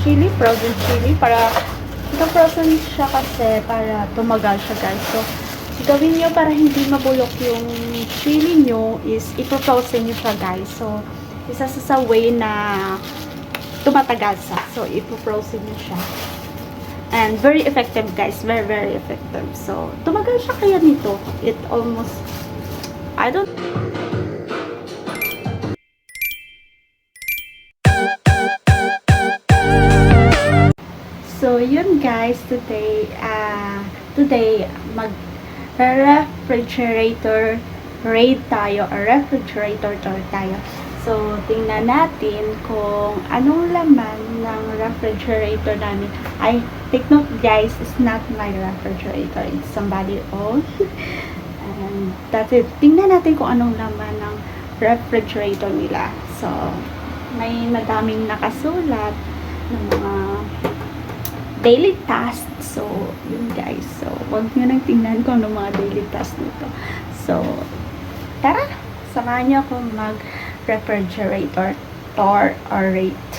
chili, frozen chili, para frozen siya kasi para tumagal siya, guys. So, gawin nyo para hindi mabulok yung chili nyo is ipo-frozen nyo siya, guys. So, isa sa way na tumatagal siya. So, ipo-frozen nyo siya. And very effective, guys. Very, very effective. So, tumagal siya kaya nito. It almost, I don't... So, yun guys, today mag-refrigerator raid tayo, or refrigerator tour tayo. So, tingnan natin kung anong laman ng refrigerator namin. Ay, take note guys, it's not my refrigerator, it's somebody own. And that's it. Tingnan natin kung anong laman ng refrigerator nila. So, may madaming nakasulat ng mga daily task. So, yun guys. So, huwag nyo nang tingnan ko ano mga daily task nito. So, tara! Samahan nyo ako mag-refrigerator tour or rate.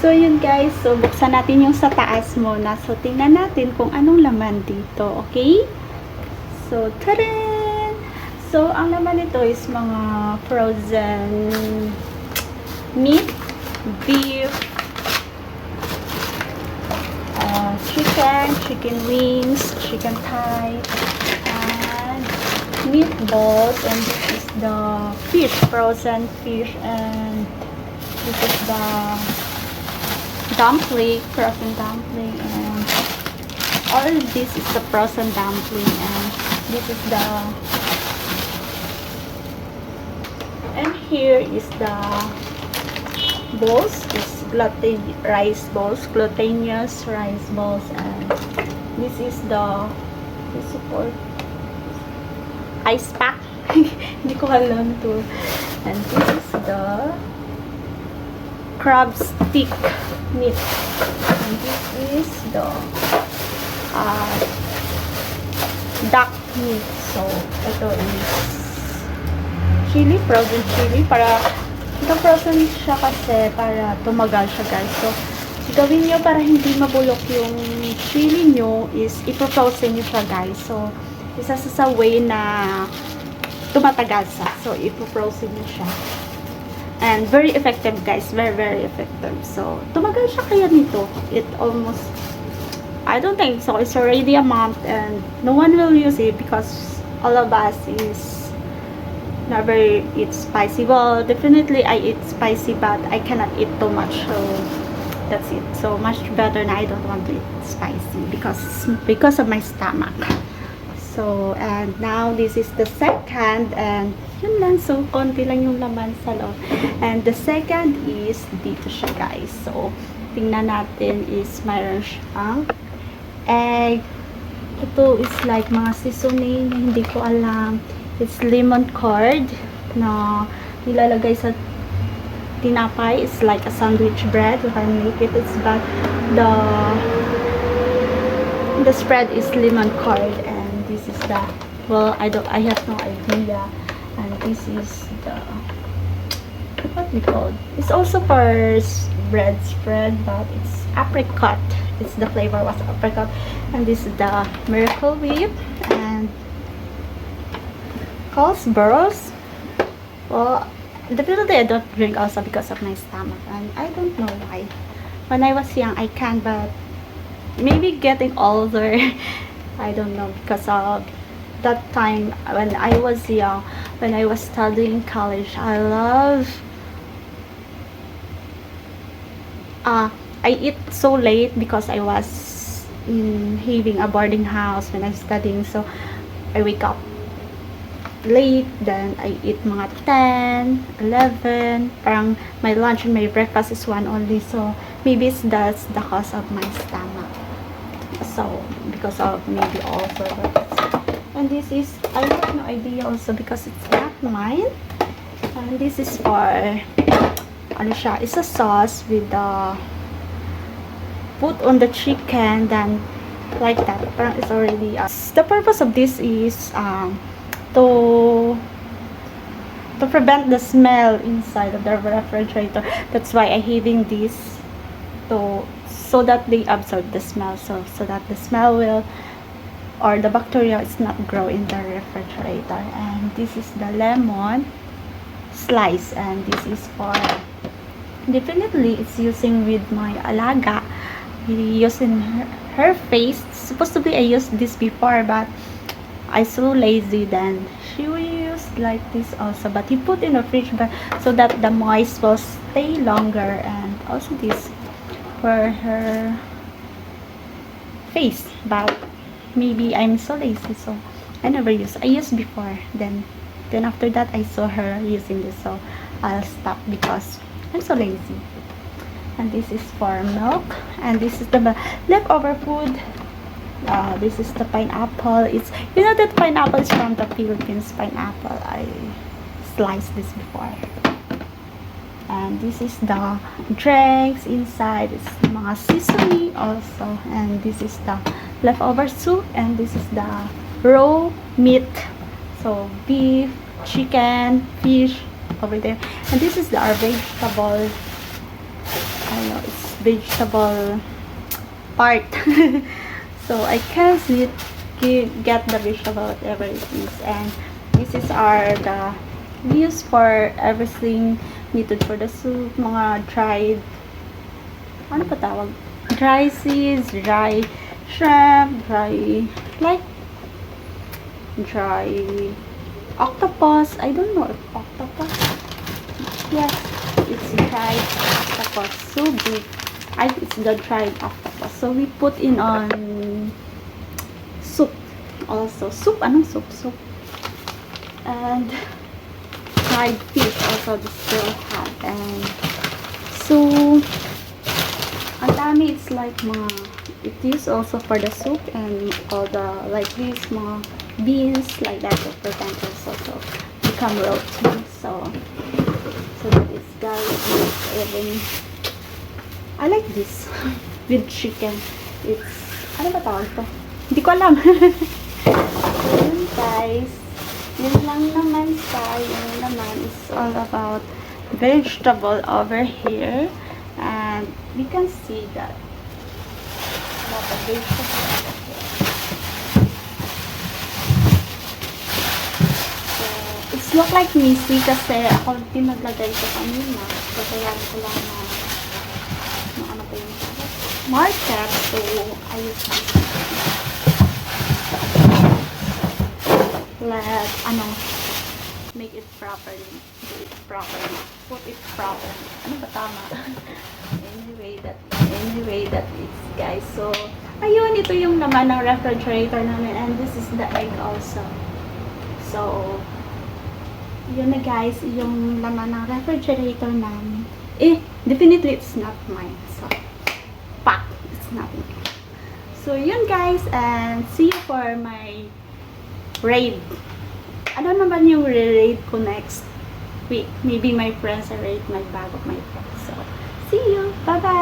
So, yun guys. So, buksan natin yung sa taas muna. So, tingnan natin kung anong laman dito. Okay? So, taran! So, ang laman nito is mga frozen meat, beef, chicken wings, chicken thigh, and meatballs, and this is the fish, frozen fish, and this is the dumpling, frozen dumpling, and all this is the frozen dumpling, and this is the, and here is the balls, is rice balls, glutinous rice balls, and this is the support ice pack. Hindi ko alam to. And this is the crab stick meat, and this is the duck meat. So ito is chili, frozen chili, para frozen siya kasi para tumagal siya, guys. So, gawin nyo para hindi mabulok yung chili nyo is ipo-frozen nyo siya, guys. So, isa sa way na tumatagal siya. So, ipo-frozen nyo siya. And very effective, guys. Very, very effective. So, tumagal siya kaya nito. It almost, I don't think so. It's already a month and no one will use it because all of us is never eat spicy. Well, definitely I eat spicy, but I cannot eat too much, so that's it. So much better na I don't want to eat spicy because of my stomach. So, and now this is the second, and yun lang. So, konti lang yung laman sa loob. And the second is dito siya, guys. So, tingnan natin is mayroon siyang egg. Ito is like mga seasoning na hindi ko alam. It's lemon curd na nilalagay sa tinapay. It's like a sandwich bread. You can make it. It's but the spread is lemon curd, and this is the, well, I have no idea. And this is the, what we call, it's also for bread spread, but it's apricot. It's the flavor was apricot. And this is the miracle whip, and Carlsberg's. Well, definitely I don't drink also because of my stomach, and I don't know why. When I was young I can, but maybe getting older I don't know, because of that time when I was young, when I was studying college, I eat so late because I was having a boarding house when I was studying. So I wake up late, then I eat mga 10, 11. Parang my lunch and my breakfast is one only. So maybe that's the cause of my stomach. So because of maybe also. And this is, I have no idea also because it's not mine. And this is for, ano siya, it's a sauce with the put on the chicken, then like that. Parang it's already the purpose of this is to to prevent the smell inside of the refrigerator. That's why I having this so that they absorb the smell, so that the smell will, or the bacteria is not grow in the refrigerator. And this is the lemon slice, and this is for, definitely it's using with my alaga, using her face. Supposed to be I used this before, but I so lazy, then she will use like this also, but he put in the fridge, but so that the moist will stay longer. And also this for her face, but maybe I'm so lazy, so I never use. I used before, then after that I saw her using this, so I'll stop because I'm so lazy. And this is for milk, and this is the leftover food. This is the pineapple. It's, you know that pineapple is from the Philippines. Pineapple, I sliced this before. And this is the drinks inside. It's mga sesame also. And this is the leftover soup, and this is the raw meat, so beef, chicken, fish over there. And this is our vegetable, I know it's vegetable part. So I can't get the vegetable whatever it is. And this is the use for everything needed for the soup, mga dried, ano pa tawag, dry seeds, dry shrimp, dry, like dry octopus. I don't know if octopus, yes, it's dried octopus, so big. It's the dried octopus, so we put in on soup also. Soup, anong soup? And dried fish also we still have. And so ang dami, it's like mga, it is also for the soup and all the like this mga beans like that to prevent also to become roti. So that is, guys, even I like this with chicken. It's, ano ba tawag to? Hindi ko alam. Yun, guys. Yun lang naman sa, yun naman is all about vegetable over here. And we can see that lot of vegetable over here. So, it's look like messy kasi ako pinaglagay ko kanina. So, kaya ko lang na ano pa yung market. So, ayos lang. Let, make it properly. Do it properly. Put it properly. Ano ba tama? Anyway, that is, guys. So, ayun, ito yung laman ng refrigerator namin. And this is the egg also. So, yun na, guys, yung laman ng refrigerator namin. Definitely it's not mine. So, it's not mine. So, yun, guys, and see you for my raid. Ano naman yung raid ko next week? Maybe my friends are raid my bag of my friends. So, see you. Bye-bye.